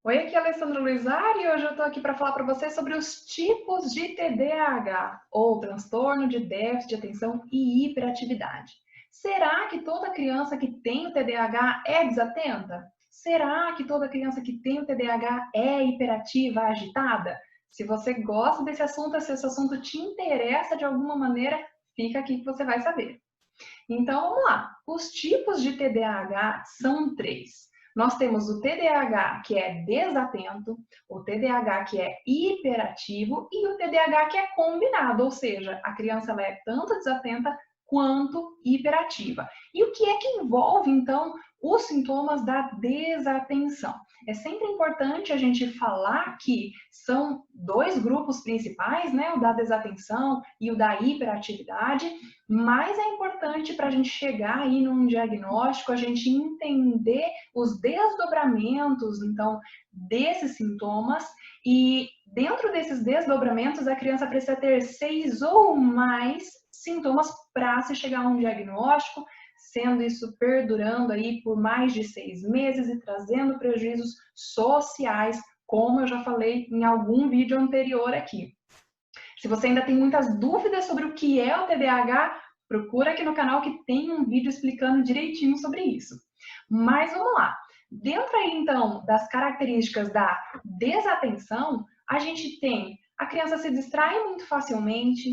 Oi, aqui é a Alessandra Luizari e hoje eu estou aqui para falar para você sobre os tipos de TDAH, ou transtorno de déficit de atenção e hiperatividade. Será que toda criança que tem o TDAH é desatenta? Será que toda criança que tem o TDAH é hiperativa, agitada? Se você gosta desse assunto, se esse assunto te interessa de alguma maneira, fica aqui que você vai saber. Então, vamos lá. Os tipos de TDAH são três. Nós temos o TDAH que é desatento, o TDAH que é hiperativo e o TDAH que é combinado, ou seja, a criança ela é tanto desatenta quanto hiperativa. E o que é que envolve, então, os sintomas da desatenção? É sempre importante a gente falar que são dois grupos principais, né? O da desatenção e o da hiperatividade, mas é importante para a gente chegar aí num diagnóstico, a gente entender os desdobramentos, então, desses sintomas, e dentro desses desdobramentos, a criança precisa ter 6 ou mais sintomas para se chegar a um diagnóstico, sendo isso perdurando aí por mais de 6 meses e trazendo prejuízos sociais, como eu já falei em algum vídeo anterior aqui. Se você ainda tem muitas dúvidas sobre o que é o TDAH, procura aqui no canal que tem um vídeo explicando direitinho sobre isso. Mas vamos lá. Dentro aí, então, das características da desatenção, a gente tem a criança se distrai muito facilmente,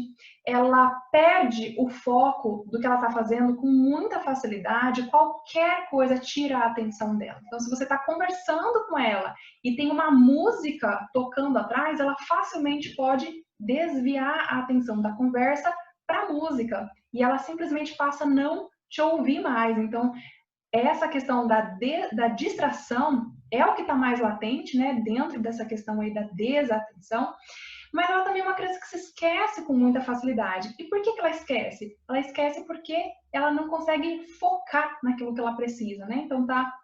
ela perde o foco do que ela está fazendo com muita facilidade, qualquer coisa tira a atenção dela. Então, se você está conversando com ela e tem uma música tocando atrás, ela facilmente pode desviar a atenção da conversa para a música e ela simplesmente passa a não te ouvir mais. Então, essa questão da distração é o que está mais latente, né, dentro dessa questão aí da desatenção, mas ela também é uma criança que se esquece com muita facilidade. E por que ela esquece? Ela esquece porque ela não consegue focar naquilo que ela precisa, né? Então tá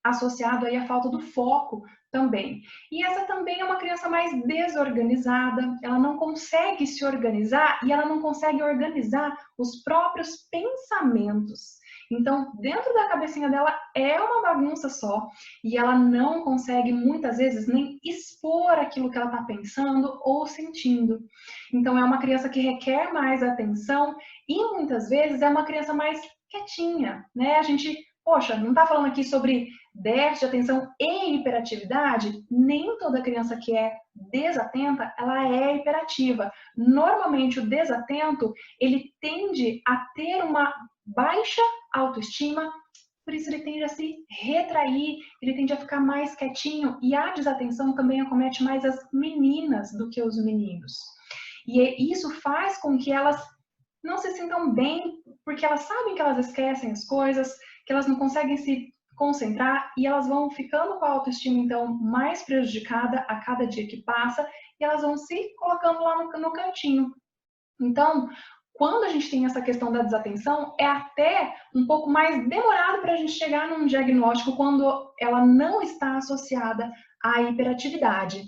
associado aí à falta do foco também. E essa também é uma criança mais desorganizada, ela não consegue se organizar e ela não consegue organizar os próprios pensamentos. Então, dentro da cabecinha dela é uma bagunça só e ela não consegue muitas vezes nem expor aquilo que ela está pensando ou sentindo. Então, é uma criança que requer mais atenção e muitas vezes é uma criança mais quietinha, né? A gente, poxa, não está falando aqui sobre déficit de atenção e hiperatividade? Nem toda criança que é desatenta, ela é hiperativa. Normalmente, o desatento, ele tende a ter uma baixa autoestima, por isso ele tende a se retrair, ele tende a ficar mais quietinho, e a desatenção também acomete mais as meninas do que os meninos. E isso faz com que elas não se sintam bem, porque elas sabem que elas esquecem as coisas, que elas não conseguem se concentrar e elas vão ficando com a autoestima, então, mais prejudicada a cada dia que passa e elas vão se colocando lá no cantinho. Então, quando a gente tem essa questão da desatenção, é até um pouco mais demorado para a gente chegar num diagnóstico quando ela não está associada à hiperatividade.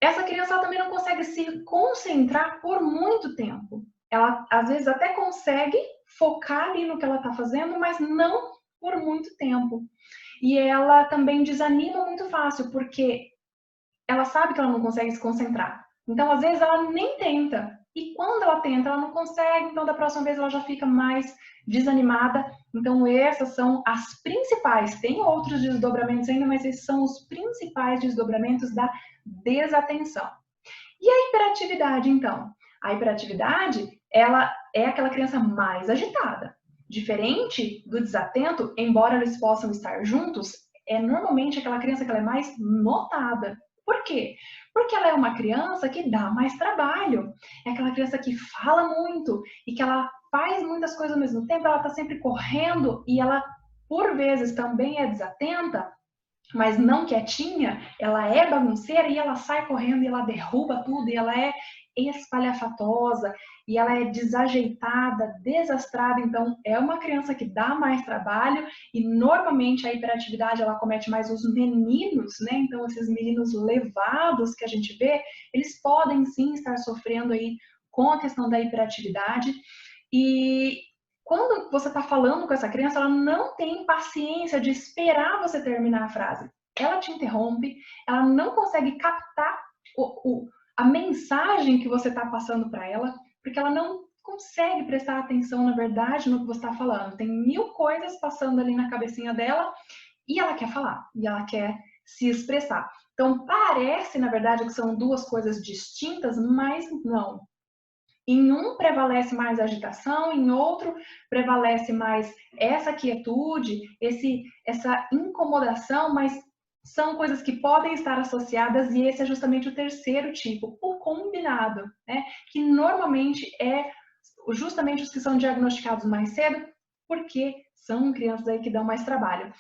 Essa criança ela também não consegue se concentrar por muito tempo. Ela, às vezes, até consegue focar ali no que ela está fazendo, mas não por muito tempo. E ela também desanima muito fácil, porque ela sabe que ela não consegue se concentrar. Então, às vezes, ela nem tenta. E quando ela tenta, ela não consegue. Então, da próxima vez, ela já fica mais desanimada. Então, essas são as principais. Tem outros desdobramentos ainda, mas esses são os principais desdobramentos da desatenção. E a hiperatividade, então? A hiperatividade, ela é aquela criança mais agitada. Diferente do desatento, embora eles possam estar juntos, é normalmente aquela criança que ela é mais notada. Por quê? Porque ela é uma criança que dá mais trabalho. É aquela criança que fala muito e que ela faz muitas coisas ao mesmo tempo, ela está sempre correndo e ela, por vezes, também é desatenta, mas não quietinha, ela é bagunceira e ela sai correndo e ela derruba tudo e ela é espalhafatosa e ela é desajeitada, desastrada. Então, é uma criança que dá mais trabalho e normalmente a hiperatividade ela comete mais os meninos, né? Então, esses meninos levados que a gente vê, eles podem sim estar sofrendo aí com a questão da hiperatividade. E quando você está falando com essa criança, ela não tem paciência de esperar você terminar a frase. ela te interrompe, ela não consegue captar a mensagem que você está passando para ela, porque ela não consegue prestar atenção, na verdade, no que você está falando. Tem mil coisas passando ali na cabecinha dela e ela quer falar, e ela quer se expressar. Então, parece, na verdade, que são duas coisas distintas, mas não. Em um prevalece mais a agitação, em outro prevalece mais essa quietude, essa incomodação, mas são coisas que podem estar associadas e esse é justamente o terceiro tipo, o combinado, né? Que normalmente é justamente os que são diagnosticados mais cedo, porque são crianças aí que dão mais trabalho.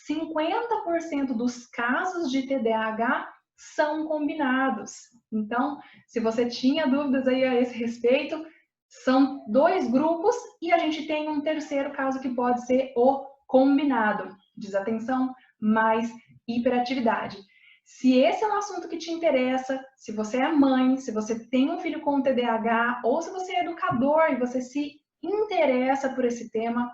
50% dos casos de TDAH são combinados. Então, se você tinha dúvidas aí a esse respeito, são dois grupos e a gente tem um terceiro caso que pode ser o combinado, desatenção mais hiperatividade. Se esse é um assunto que te interessa, se você é mãe, se você tem um filho com TDAH ou se você é educador e você se interessa por esse tema,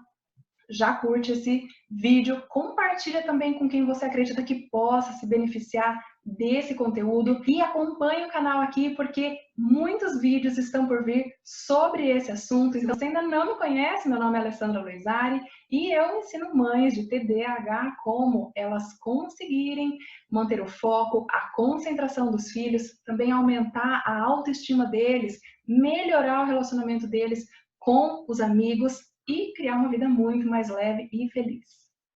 já curte esse vídeo, compartilha também com quem você acredita que possa se beneficiar desse conteúdo e acompanhe o canal aqui porque muitos vídeos estão por vir sobre esse assunto. Então, se você ainda não me conhece, meu nome é Alessandra Loizari e eu ensino mães de TDAH como elas conseguirem manter o foco, a concentração dos filhos, também aumentar a autoestima deles, melhorar o relacionamento deles com os amigos e criar uma vida muito mais leve e feliz.